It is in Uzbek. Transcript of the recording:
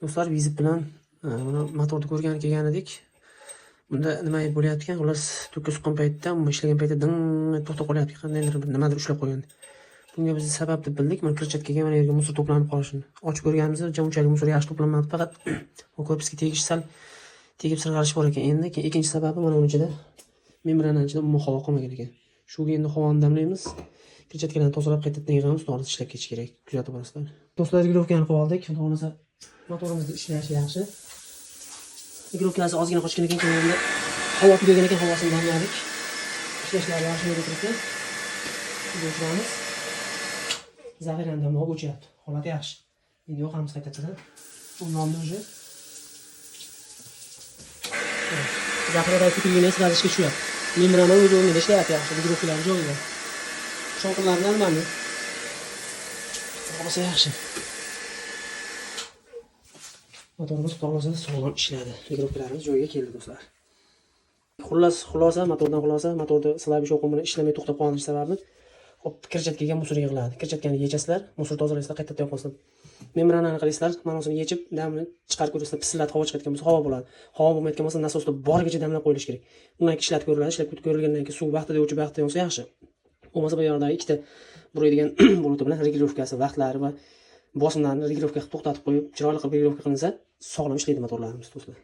Do'stlar, vizit bilan buni motorni ko'rgan kelgan edik. Bunda nima bo'layapti ekan? Ular to'kka suqqan paytda, ishlagan paytda ding to'xtab qolyapti. Qandaydir nimadir ushlab qo'ygan. Bunga biz sabab deb bildik. Mana kirchatkaga mana yerga musor to'planib qolishini. Ochib ko'rganimizda unchalik musor yaxshi to'planmadi, faqat bu korpusga tegish sal tegib sirg'alish bor ekan. Endi ikkinchi sababi mana uning ichida membrananing ichida umuman havo qolmagan ekan. Shuga endi havoni damlaymiz. Kirchatkalarni tozalab qaytadan yig'amiz, to'g'ri ishlab ketish kerak. Kuzatib borasizlar. Do'stlar, reglovkani qilib oldik. Xudo xolasa motorimizni ishlashi yaxshi. Reglovkasi ozgina qochgan ekan, endi havo tugagan ekan, havosini damladik. Ishlashlari yaxshi bo'lib turibdi. Ko'ramiz. Zaxirani damlab o'chyapti. Holati yaxshi. Endi yoqamiz qaytadan. Undan уже zaxirada tutilgan eslatishga tushyapti. Membrana o'z o'rnida ishlayapti yaxshi. Reglovkalar joyida. Shovqinlar normalmi? Bo'lsa yaxshi. Motorimiz xudosa sog'lom ishladi. Reglovkalarimiz joyiga keldi do'stlar. Xulosa, motorda slavish oqim bilan ishlamay to'xtab qolish sababi kirchatkaga musor yig'iladi. Kirchatkani yechasizlar, musor tozalaysizlar, qaytadan yoqasizlar. Membranani qilaysizlar, manosini yechib, damni chiqarib ko'rasizlar, pissillatib havo chiqayotgan bo'lsa havo bo'ladi. Havo bo'lmayotgan bo'lsa nasosda borigacha damlab qo'yilish kerak. Undan keyin ishlatib ko'riladi. Ishlab ko'rilgandan keyin suv vaqtida o'chib, vaqtida yonsa yaxshi. Bo'lmasa bu yerda ikkita buraydigan bo'loti bilan reglovkasi, vaqtlari va bosimlarni reglovka qilib to'xtatib qo'yib, chiroyli qilib reglovka qilinsa, sog'lom ishlaydi motorlarimiz do'stlar.